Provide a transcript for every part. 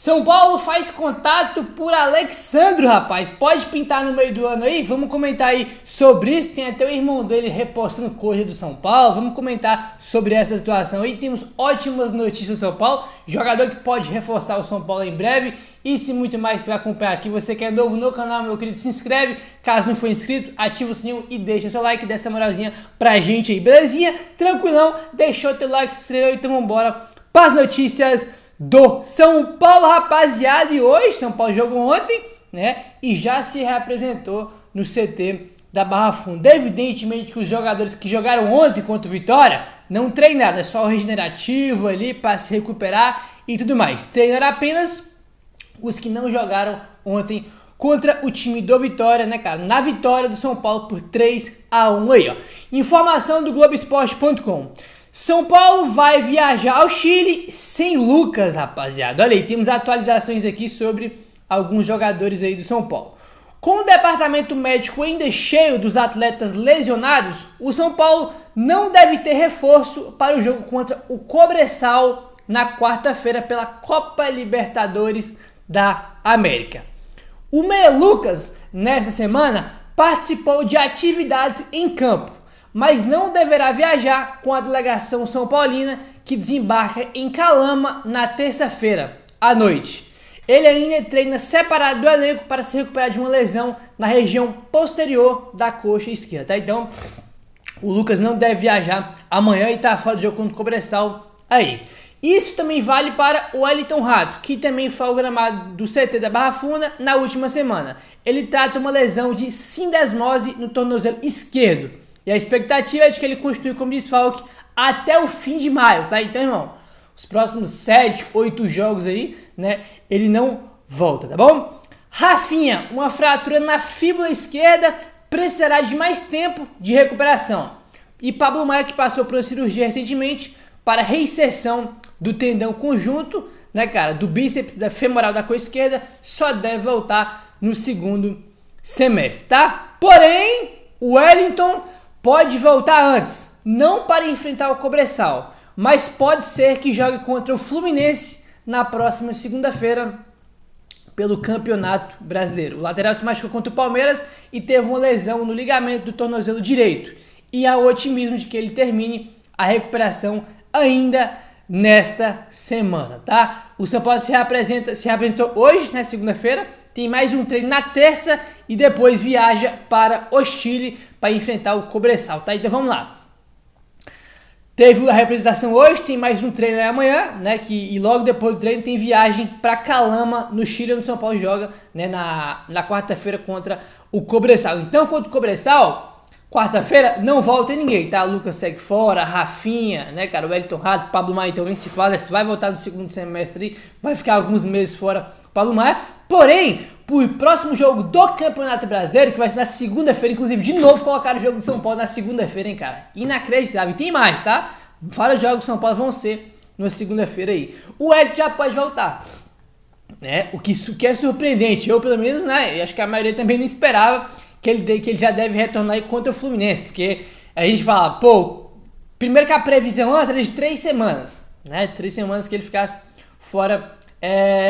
São Paulo faz contato por Alexandro, rapaz. Pode pintar no meio do ano aí? Vamos comentar aí sobre isso. Tem até o irmão dele repostando coisa do São Paulo. Vamos comentar sobre essa situação aí. Temos ótimas notícias do São Paulo. Jogador que pode reforçar o São Paulo em breve. Isso e muito mais você vai acompanhar aqui. Você que é novo no canal, meu querido, se inscreve. Caso não for inscrito, ativa o sininho e deixa seu like. Dê essa moralzinha pra gente aí, belezinha? Tranquilão? Deixou teu like, se inscreveu, então vambora para as notícias do São Paulo, rapaziada. E hoje, São Paulo jogou ontem, né? E já se reapresentou no CT da Barra Funda. Evidentemente que os jogadores que jogaram ontem contra o Vitória não treinaram, é só o regenerativo ali para se recuperar e tudo mais. Treinaram apenas os que não jogaram ontem contra o time do Vitória, né, cara? Na vitória do São Paulo por 3-1 aí, ó. Informação do Globoesporte.com. São Paulo vai viajar ao Chile sem Lucas, rapaziada. Olha aí, temos atualizações aqui sobre alguns jogadores aí do São Paulo. Com o departamento médico ainda cheio dos atletas lesionados, o São Paulo não deve ter reforço para o jogo contra o Cobresal na quarta-feira pela Copa Libertadores da América. O meia Lucas, nessa semana, participou de atividades em campo, mas não deverá viajar com a delegação São Paulina, que desembarca em Calama na terça-feira à noite. Ele ainda treina separado do elenco para se recuperar de uma lesão na região posterior da coxa esquerda, tá? Então, o Lucas não deve viajar amanhã e está fora do jogo contra o Cobresal aí. Isso também vale para o Wellington Rato, que também foi ao gramado do CT da Barra Funda na última semana. Ele trata uma lesão de sindesmose no tornozelo esquerdo. E a expectativa é de que ele continue como desfalque até o fim de maio, tá? Então, irmão, os próximos 7, 8 jogos aí, né, ele não volta, tá bom? Rafinha, uma fratura na fíbula esquerda, precisará de mais tempo de recuperação. E Pablo Maia, que passou por uma cirurgia recentemente para reinserção do tendão conjunto, né, cara, do bíceps da femoral da coxa esquerda, só deve voltar no segundo semestre, tá? Porém, o Wellington pode voltar antes, não para enfrentar o Cobresal, mas pode ser que jogue contra o Fluminense na próxima segunda-feira pelo Campeonato Brasileiro. O lateral se machucou contra o Palmeiras e teve uma lesão no ligamento do tornozelo direito. E há otimismo de que ele termine a recuperação ainda nesta semana, tá? O São Paulo se reapresentou hoje, né, segunda-feira. Tem mais um treino na terça e depois viaja para o Chile para enfrentar o Cobresal, tá? Então vamos lá. Teve a representação hoje, tem mais um treino amanhã, né? E logo depois do treino tem viagem para Calama, no Chile, onde o São Paulo joga, né, na quarta-feira contra o Cobresal. Então, contra o Cobresal, quarta-feira não volta ninguém, tá? O Lucas segue fora, Rafinha, né, cara? O Wellington Rato, Pablo Maia, então nem se fala, se vai voltar no segundo semestre, vai ficar alguns meses fora o Pablo Maia. Porém, pro próximo jogo do Campeonato Brasileiro, que vai ser na segunda-feira, inclusive, de novo colocaram o jogo do São Paulo na segunda-feira, hein, cara? Inacreditável. E tem mais, tá? Vários jogos do São Paulo vão ser na segunda-feira aí. O Wellington já pode voltar, né? O que é surpreendente. Eu, pelo menos, né? E acho que a maioria também não esperava que ele já deve retornar aí contra o Fluminense, porque a gente fala, pô, primeiro que a previsão antes era de 3 semanas, né? 3 semanas que ele ficasse fora.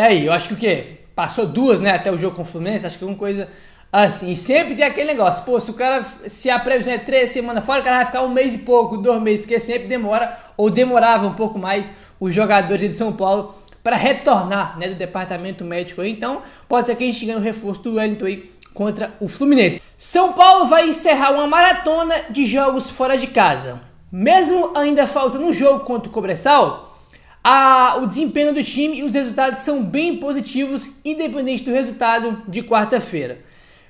Aí, eu acho que o quê? Passou 2, né, até o jogo com o Fluminense, acho que alguma coisa assim. E sempre tem aquele negócio, pô, se o cara, se a previsão é 3 semanas fora, o cara vai ficar 1 mês e pouco, 2 meses, porque sempre demora, ou demorava um pouco mais os jogadores de São Paulo para retornar, né, do departamento médico aí. Então, pode ser que a gente ganhe o reforço do Wellington aí contra o Fluminense. São Paulo vai encerrar uma maratona de jogos fora de casa. Mesmo ainda faltando um jogo contra o Cobresal, o desempenho do time e os resultados são bem positivos, independente do resultado de quarta-feira.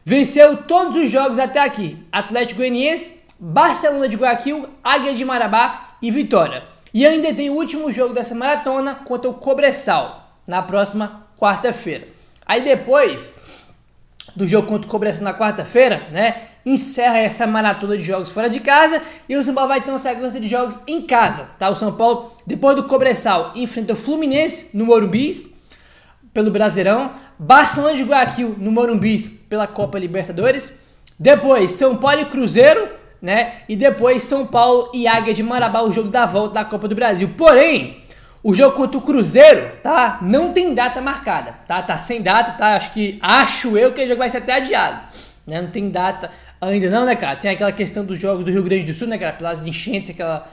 Venceu todos os jogos até aqui: Atlético Goianiense, Barcelona de Guayaquil, Águia de Marabá e Vitória. E ainda tem o último jogo dessa maratona contra o Cobresal, na próxima quarta-feira. Aí depois do jogo contra o Cobresal na quarta-feira, né, encerra essa maratona de jogos fora de casa e o São Paulo vai ter uma sequência de jogos em casa, tá? O São Paulo, depois do Cobresal, enfrenta o Fluminense no Morumbi pelo Brasileirão, Barcelona de Guayaquil no Morumbi pela Copa Libertadores, depois São Paulo e Cruzeiro, né? E depois São Paulo e Águia de Marabá, o jogo da volta da Copa do Brasil. Porém, O jogo contra o Cruzeiro, tá? Não tem data marcada, tá? Tá sem data, tá? Acho eu que o jogo vai ser até adiado, né? Não tem data ainda não, né, cara? Tem aquela questão dos jogos do Rio Grande do Sul, né, cara? Pelas enchentes, aquela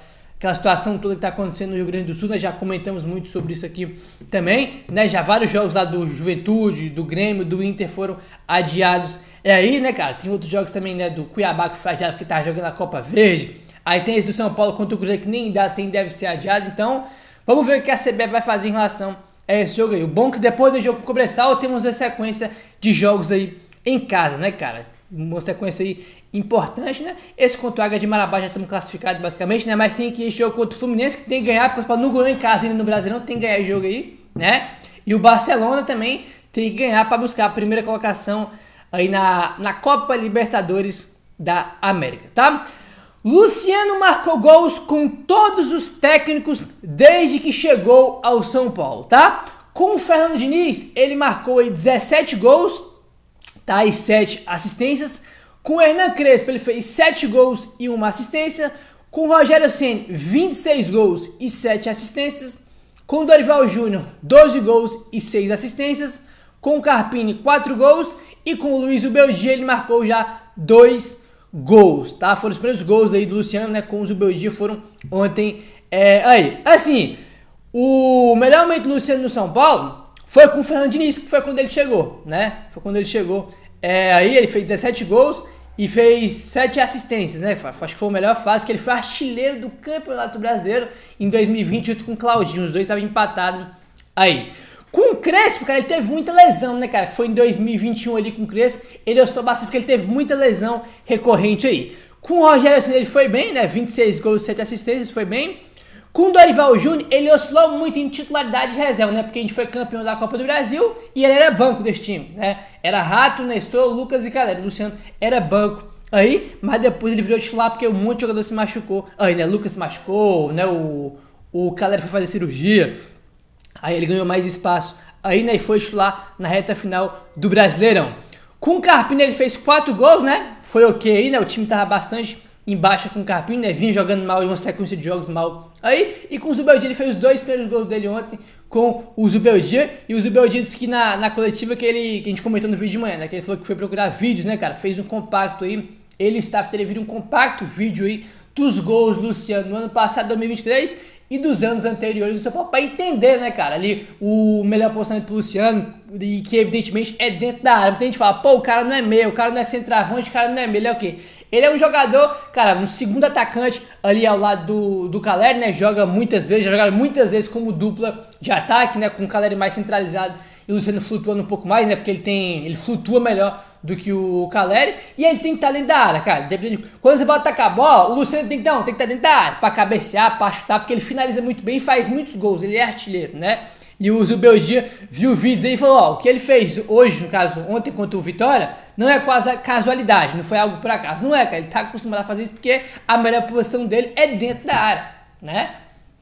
situação toda que tá acontecendo no Rio Grande do Sul, nós já comentamos muito sobre isso aqui também, né? Já vários jogos lá do Juventude, do Grêmio, do Inter foram adiados. Aí, né, cara? Tem outros jogos também, né? Do Cuiabá que foi adiado porque tá jogando a Copa Verde. Aí tem esse do São Paulo contra o Cruzeiro que nem dá, deve ser adiado. Então, vamos ver o que a CBF vai fazer em relação a esse jogo aí. O bom é que depois do jogo com o Cobressal temos a sequência de jogos aí em casa, né, cara? Uma sequência aí importante, né? Esse contra o Águia de Marabá já estamos classificados basicamente, né? Mas tem aqui esse jogo contra o Fluminense que tem que ganhar, porque o não ganhou em casa ainda no Brasileirão, tem que ganhar esse jogo aí, né? E o Barcelona também tem que ganhar para buscar a primeira colocação aí na Copa Libertadores da América, tá? Luciano marcou gols com todos os técnicos desde que chegou ao São Paulo, tá? Com o Fernando Diniz, ele marcou aí 17 gols, tá? E 7 assistências. Com o Hernan Crespo, ele fez 7 gols e 1 assistência. Com o Rogério Ceni, 26 gols e 7 assistências. Com o Dorival Júnior, 12 gols e 6 assistências. Com o Carpini, 4 gols. E com o Luiz Ubeldia, ele marcou já 2 gols, tá? Foram os primeiros gols aí do Luciano, né? Com o Ubeldia foram ontem. Assim, o melhor momento do Luciano no São Paulo foi com o Fernando Diniz, que foi quando ele chegou, né? Foi quando ele chegou. Aí ele fez 17 gols e fez 7 assistências, né? Acho que foi a melhor fase, que ele foi artilheiro do Campeonato Brasileiro em 2020 junto com o Claudinho. Os dois estavam empatados aí. Com o Crespo, cara, ele teve muita lesão, né, cara? Que foi em 2021 ali com o Crespo. Ele oscilou bastante porque ele teve muita lesão recorrente aí. Com o Rogério Ceni ele foi bem, né? 26 gols e 7 assistências, foi bem. Com o Dorival Júnior, ele oscilou muito em titularidade de reserva, né? Porque a gente foi campeão da Copa do Brasil e ele era banco desse time, né? Era Rato, Nestor, Lucas e Calera. O Luciano era banco aí, mas depois ele virou titular porque um monte de jogador se machucou. Aí, né? Lucas se machucou, né? O Calera foi fazer cirurgia. Aí ele ganhou mais espaço. Aí, né? E foi titular na reta final do Brasileirão. Com o Carpini, ele fez 4 gols, né? Foi ok aí, né? O time tava bastante em baixa com o Carpini, né? Vinha jogando mal em uma sequência de jogos mal aí. E com o Zubeldia, ele fez os 2 primeiros gols dele ontem com o Zubeldia. E o Zubeldia disse que na coletiva que a gente comentou no vídeo de manhã, né? Que ele falou que foi procurar vídeos, né, cara? Fez um compacto aí. Ele estava televindo um compacto vídeo aí dos gols do Luciano no ano passado, 2023, e dos anos anteriores do São Paulo, para entender, né, cara, ali o melhor posicionamento pro Luciano, e que evidentemente é dentro da área. Muita gente fala, pô, o cara não é meio, o cara não é centroavante, o cara não é meio, ele é o quê? Ele é um jogador, cara, um segundo atacante ali ao lado do Calera, né, joga muitas vezes, já joga muitas vezes como dupla de ataque, né, com o Calera mais centralizado e o Luciano flutuando um pouco mais, né, porque ele flutua melhor do que o Calera, e ele tem que estar dentro da área, cara. Quando você bota atacar a bola, o Luciano tem que estar dentro da área, pra cabecear, pra chutar, porque ele finaliza muito bem e faz muitos gols, ele é artilheiro, né? E o Zubeldia viu vídeos aí e falou, ó, o que ele fez hoje, no caso, ontem contra o Vitória, não é quase casualidade, não foi algo por acaso, não é, cara, ele tá acostumado a fazer isso porque a melhor posição dele é dentro da área, né?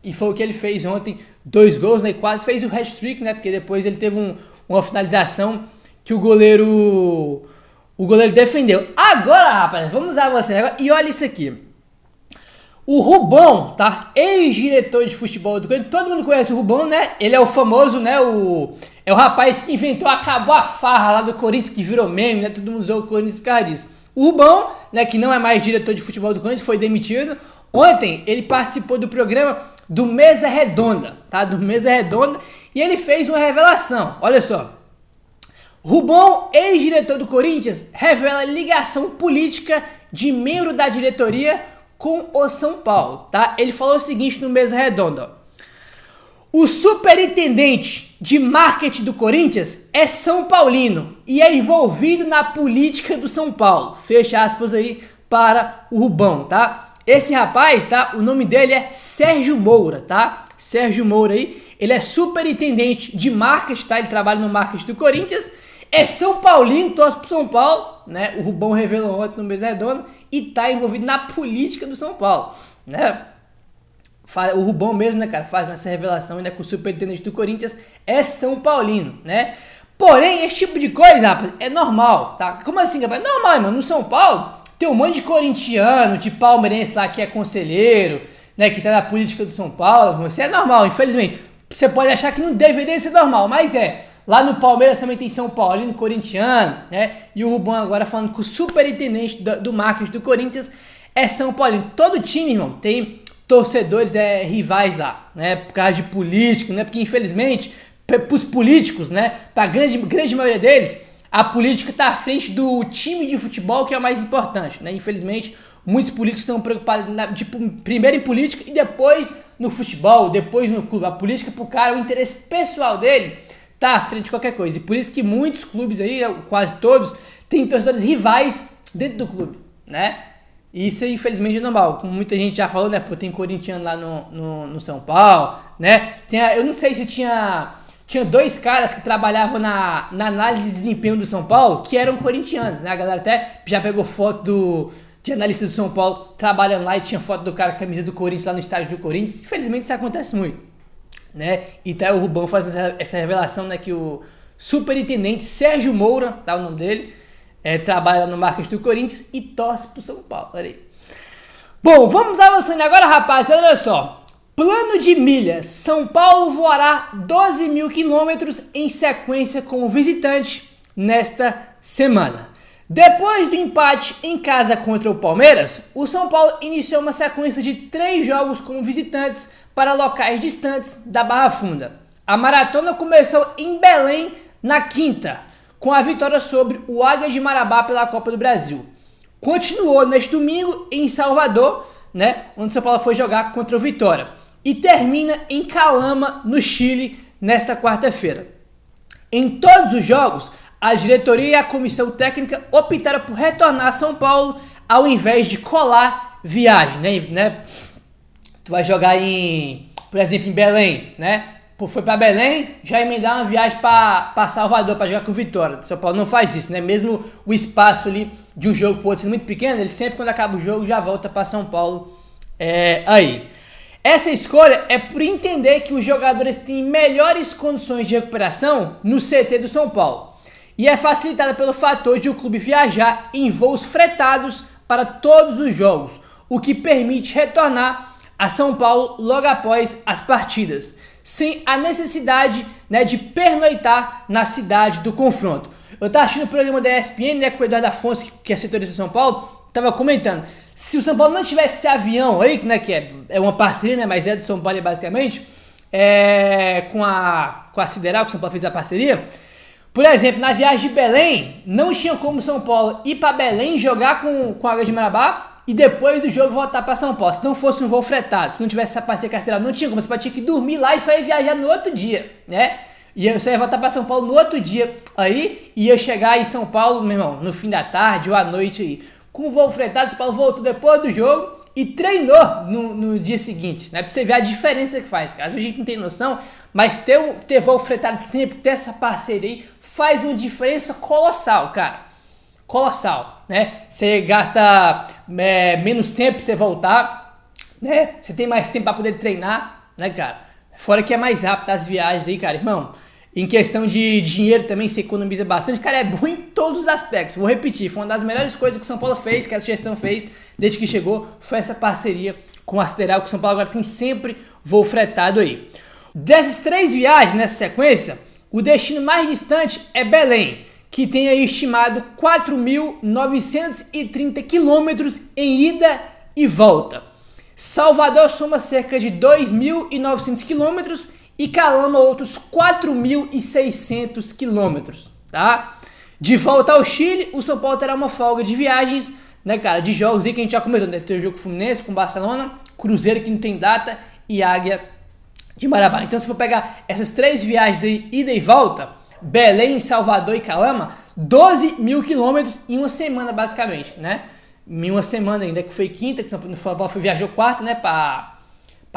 E foi o que ele fez ontem, 2 gols, né, e quase fez o hat-trick, né, porque depois ele teve uma finalização que o goleiro defendeu. Agora, rapaz, vamos avançar agora. E olha isso aqui. O Rubão, tá? Ex-diretor de futebol do Corinthians. Todo mundo conhece o Rubão, né? Ele é o famoso, né? É o rapaz que inventou, acabou a farra lá do Corinthians, que virou meme, né? Todo mundo usou o Corinthians por causa disso. O Rubão, né? Que não é mais diretor de futebol do Corinthians, foi demitido. Ontem, ele participou do programa do Mesa Redonda, tá? Do Mesa Redonda. E ele fez uma revelação. Olha só. Rubão, ex-diretor do Corinthians, revela ligação política de membro da diretoria com o São Paulo, tá? Ele falou o seguinte no Mesa Redonda: o superintendente de marketing do Corinthians é São Paulino e é envolvido na política do São Paulo. Fecha aspas aí para o Rubão, tá? Esse rapaz, tá? O nome dele é Sérgio Moura, tá? Sérgio Moura aí, ele é superintendente de marketing, tá? Ele trabalha no marketing do Corinthians. É São Paulino, torce pro São Paulo, né? O Rubão revelou ontem no Mesa Redonda e tá envolvido na política do São Paulo, né? O Rubão mesmo, né, cara, faz essa revelação ainda com o superintendente do Corinthians é São Paulino, né? Porém, esse tipo de coisa, rapaz, é normal, tá? Como assim, rapaz? É normal, mano. No São Paulo tem um monte de corintiano, de palmeirense lá que é conselheiro, né, que tá na política do São Paulo. Isso é normal, infelizmente. você pode achar que não deveria ser normal, mas é. Lá no Palmeiras também tem São Paulino, corintiano, né? E o Rubão agora falando que o superintendente do marketing do Corinthians é São Paulino. Todo time, irmão, tem torcedores rivais lá, né? Por causa de político, né? Porque infelizmente, para os políticos, né? Para a grande maioria deles, a política está à frente do time de futebol, que é o mais importante, né? Infelizmente, muitos políticos estão preocupados primeiro em política e depois no futebol, depois no clube. A política pro cara, o interesse pessoal dele tá à frente de qualquer coisa. E por isso que muitos clubes aí, quase todos, têm torcedores rivais dentro do clube, né? E isso infelizmente é normal. Como muita gente já falou, né? Pô, tem corintiano lá no São Paulo, né? Eu não sei se tinha 2 caras que trabalhavam na análise de desempenho do São Paulo que eram corintianos, né? A galera até já pegou foto de analista do São Paulo trabalhando lá e tinha foto do cara com a camisa do Corinthians lá no estádio do Corinthians. Infelizmente isso acontece muito, né? E tá o Rubão fazendo essa revelação, né? Que o superintendente Sérgio Moura, tá o nome dele, trabalha no marketing do Corinthians e torce pro São Paulo. Olha aí. Bom, vamos avançando agora, rapaziada. Olha só. Plano de milhas. São Paulo voará 12 mil quilômetros em sequência como visitante nesta semana. Depois do empate em casa contra o Palmeiras, o São Paulo iniciou uma sequência de 3 jogos como visitantes para locais distantes da Barra Funda. A maratona começou em Belém na quinta, com a vitória sobre o Águia de Marabá pela Copa do Brasil. Continuou neste domingo em Salvador, né, onde o São Paulo foi jogar contra o Vitória. E termina em Calama, no Chile, nesta quarta-feira. Em todos os jogos, a diretoria e a comissão técnica optaram por retornar a São Paulo ao invés de colar viagem, né? Tu vai jogar por exemplo, em Belém, né? Foi para Belém, já emendar uma viagem para Salvador para jogar com o Vitória. O São Paulo não faz isso, né? Mesmo o espaço ali de um jogo pro outro sendo muito pequeno, ele sempre quando acaba o jogo já volta para São Paulo aí. Essa escolha é por entender que os jogadores têm melhores condições de recuperação no CT do São Paulo. E é facilitada pelo fator de o clube viajar em voos fretados para todos os jogos, o que permite retornar a São Paulo logo após as partidas, sem a necessidade, né, de pernoitar na cidade do confronto. Eu estava assistindo o programa da ESPN, né, com o Eduardo Afonso, que é setorista do São Paulo, estava comentando, se o São Paulo não tivesse esse avião aí, né, que é uma parceria, né, mas é do São Paulo basicamente, com a Sideral, que o São Paulo fez a parceria. Por exemplo, na viagem de Belém, não tinha como São Paulo ir para Belém jogar com a Águia de Marabá e depois do jogo voltar para São Paulo. Se não fosse um voo fretado, se não tivesse essa parceria com a Sideral, não tinha como. Você tinha que dormir lá e só ia viajar no outro dia, né? E eu só ia voltar para São Paulo no outro dia aí, e ia chegar em São Paulo, meu irmão, no fim da tarde ou à noite aí. Com o voo fretado, São Paulo voltou depois do jogo e treinou no dia seguinte, né? Pra você ver a diferença que faz, cara. Às vezes a gente não tem noção, mas ter voo fretado sempre, ter essa parceria aí, faz uma diferença colossal, cara. Colossal, né? Você gasta menos tempo pra você voltar, né? Você tem mais tempo pra poder treinar, né, cara? Fora que é mais rápido as viagens aí, cara. Irmão, em questão de dinheiro também, você economiza bastante. Cara, é bom em todos os aspectos. Vou repetir, foi uma das melhores coisas que o São Paulo fez, que a gestão fez, desde que chegou, foi essa parceria com a Sideral, que o São Paulo agora tem sempre voo fretado aí. Dessas 3 viagens nessa sequência, o destino mais distante é Belém, que tem aí estimado 4.930 quilômetros em ida e volta. Salvador soma cerca de 2.900 quilômetros e Calama outros 4.600 quilômetros, tá? De volta ao Chile, o São Paulo terá uma folga de viagens, né, cara, de jogos aí que a gente já comentou, né? Tem o jogo Fluminense com Barcelona, Cruzeiro que não tem data e Águia de Marabá. Então se for pegar essas 3 viagens aí, ida e volta, Belém, Salvador e Calama, 12 mil quilômetros em uma semana basicamente, né? Em uma semana ainda, que foi quinta, que o São Paulo viajou quarta, né, pra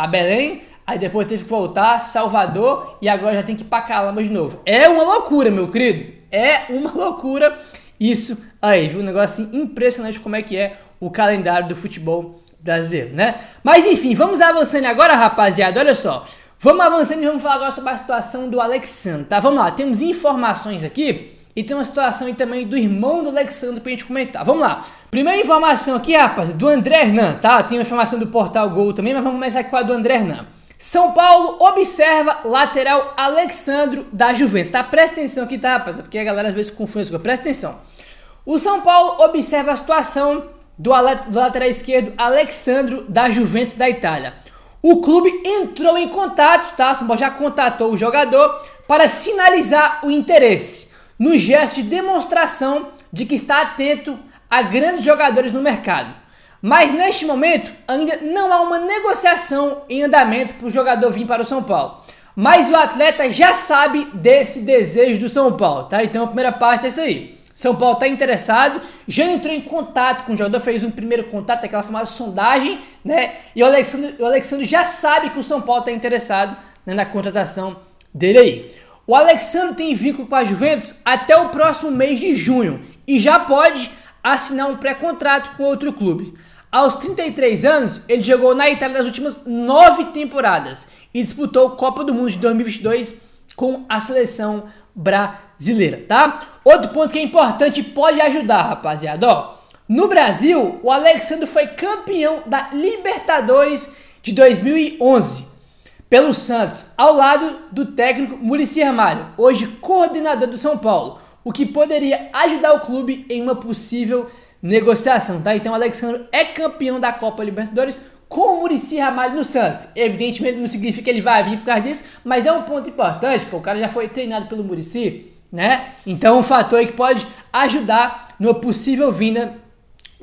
Belém, aí depois teve que voltar, Salvador, e agora já tem que ir pra Calama de novo. É uma loucura, meu querido, é uma loucura isso aí, viu? Um negócio assim, impressionante como é que é o calendário do futebol brasileiro, né? Mas enfim, vamos avançando agora, rapaziada, olha só. Vamos avançando e vamos falar agora sobre a situação do Alexandre, tá? Vamos lá, temos informações aqui e tem uma situação aí também do irmão do Alexandre pra gente comentar. Vamos lá. Primeira informação aqui, rapaz, do André Hernan, tá? Tem uma informação do Portal Gol também, mas vamos começar aqui com a do André Hernan. São Paulo observa lateral Alexandro da Juventus, tá? Presta atenção aqui, tá, rapaz? Porque a galera às vezes confunde as coisas. Presta atenção. O São Paulo observa a situação do lateral esquerdo Alexandro da Juventus da Itália. O clube entrou em contato, tá? O São Paulo já contatou o jogador para sinalizar o interesse, no gesto de demonstração de que está atento a grandes jogadores no mercado. Mas neste momento ainda não há uma negociação em andamento para o jogador vir para o São Paulo. Mas o atleta já sabe desse desejo do São Paulo, tá? Então a primeira parte é essa aí. São Paulo está interessado, já entrou em contato com o jogador, fez um primeiro contato, aquela famosa sondagem, né? E o Alexandro já sabe que o São Paulo está interessado, né, na contratação dele aí. O Alexandro tem vínculo com a Juventus até o próximo mês de junho e já pode assinar um pré-contrato com outro clube. Aos 33 anos, ele jogou na Itália nas últimas 9 temporadas e disputou a Copa do Mundo de 2022 com a seleção brasileira, tá? Outro ponto que é importante e pode ajudar, rapaziada, ó. No Brasil, o Alexandro foi campeão da Libertadores de 2011 pelo Santos, ao lado do técnico Muricy Ramalho, hoje coordenador do São Paulo, o que poderia ajudar o clube em uma possível negociação, tá? Então o Alexandro é campeão da Copa Libertadores com o Muricy Ramalho no Santos. Evidentemente não significa que ele vai vir por causa disso, mas é um ponto importante, pô, o cara já foi treinado pelo Muricy, né? Então um fator aí que pode ajudar numa possível vinda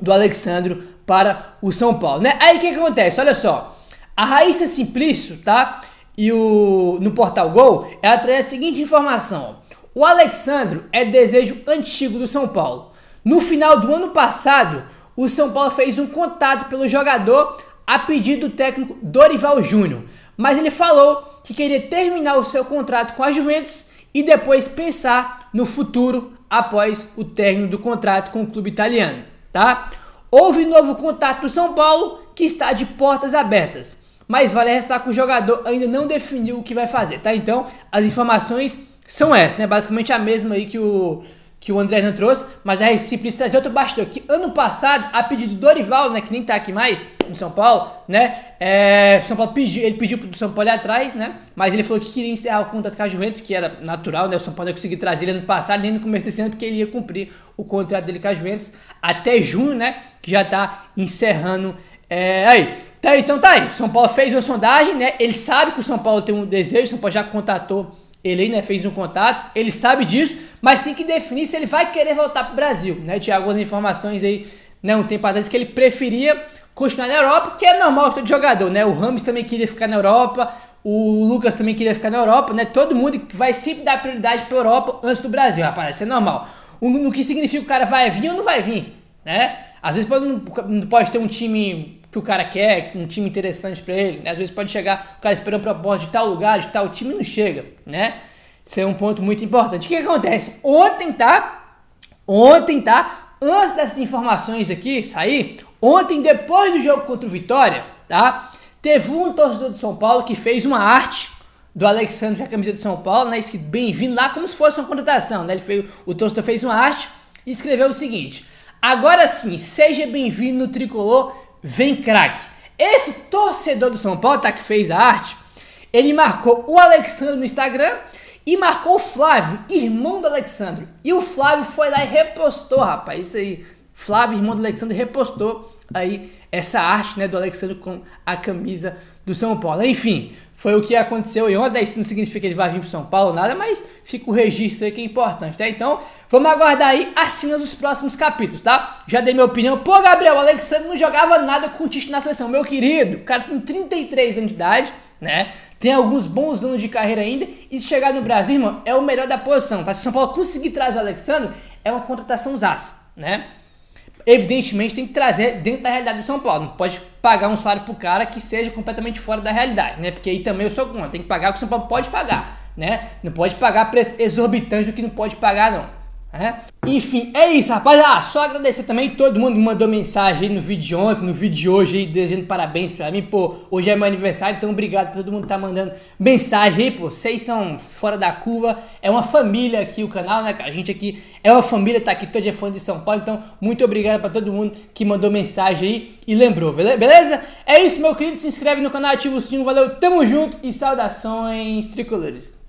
do Alexandro para o São Paulo, né? Aí o que acontece? Olha só, a Raíssa Simplício, tá? E no Portal Gol, ela traz a seguinte informação, ó. O Alexandro é desejo antigo do São Paulo. No final do ano passado, o São Paulo fez um contato pelo jogador a pedido do técnico Dorival Júnior, mas ele falou que queria terminar o seu contrato com a Juventus e depois pensar no futuro após o término do contrato com o clube italiano, tá? Houve novo contato do São Paulo que está de portas abertas, mas vale ressaltar que o jogador ainda não definiu o que vai fazer, tá? Então, as informações são essas, né? Basicamente a mesma aí que o André não trouxe, mas a Simplício traz outro bastidor, que ano passado, a pedido do Dorival, né, que nem tá aqui mais, no São Paulo, né, São Paulo pediu pro São Paulo ir atrás, né, mas ele falou que queria encerrar o contrato com a Juventus, que era natural, né, o São Paulo não conseguiu trazer ele ano passado, nem no começo desse ano, porque ele ia cumprir o contrato dele com a Juventus até junho, né, que já tá encerrando aí. Então tá aí, o São Paulo fez uma sondagem, né, ele sabe que o São Paulo tem um desejo, o São Paulo já contatou ele aí, né, fez um contato, ele sabe disso, mas tem que definir se ele vai querer voltar pro Brasil, né? Tinha algumas informações aí, né, um tempo atrás que ele preferia continuar na Europa, que é normal de todo jogador, né? O Rames também queria ficar na Europa, o Lucas também queria ficar na Europa, né? Todo mundo vai sempre dar prioridade pra Europa antes do Brasil, rapaz, isso é normal. No que significa que o cara vai vir ou não vai vir, né? Às vezes não pode ter um time que o cara quer, um time interessante pra ele, né? Às vezes pode chegar o cara esperando proposta de tal lugar, de tal time e não chega, né? Isso é um ponto muito importante. O que acontece? Ontem, antes dessas informações aqui sair, ontem, depois do jogo contra o Vitória, tá? Teve um torcedor do São Paulo que fez uma arte do Alexandro com a camisa de São Paulo, né? Escrito bem-vindo lá, como se fosse uma contratação, né? O torcedor fez uma arte e escreveu o seguinte: agora sim, seja bem-vindo no tricolor, vem craque. Esse torcedor do São Paulo, tá, que fez a arte, ele marcou o Alexandro no Instagram e marcou o Flávio, irmão do Alexandro. E o Flávio foi lá e repostou, rapaz, isso aí. Flávio, irmão do Alexandro, repostou aí essa arte, né, do Alexandro com a camisa do São Paulo. Enfim, foi o que aconteceu e ontem. Isso não significa que ele vai vir pro São Paulo, nada, mas fica o registro aí que é importante, tá? Então, vamos aguardar aí as cenas dos próximos capítulos, tá? Já dei minha opinião. Pô, Gabriel, o Alexandro não jogava nada com o Tite na seleção. Meu querido, o cara tem 33 anos de idade, né? Tem alguns bons anos de carreira ainda. E se chegar no Brasil, irmão, é o melhor da posição, tá? Se o São Paulo conseguir trazer o Alexandro, é uma contratação zaça, né? Evidentemente tem que trazer dentro da realidade do São Paulo. Não pode pagar um salário pro cara que seja completamente fora da realidade, né? Porque aí também eu sou contra. Tem que pagar o que o São Paulo pode pagar, né? Não pode pagar preço exorbitante do que não pode pagar, não. Enfim, é isso, rapaz. Só agradecer também todo mundo que mandou mensagem aí no vídeo de ontem, no vídeo de hoje aí, desejando parabéns pra mim. Pô, hoje é meu aniversário, então obrigado pra todo mundo que tá mandando mensagem aí, pô. Vocês são fora da curva, é uma família aqui o canal, né, cara? A gente aqui é uma família, tá aqui, todo dia fã de São Paulo, então muito obrigado pra todo mundo que mandou mensagem aí e lembrou, beleza? É isso, meu querido, se inscreve no canal, ativa o sininho, valeu, tamo junto e saudações tricolores.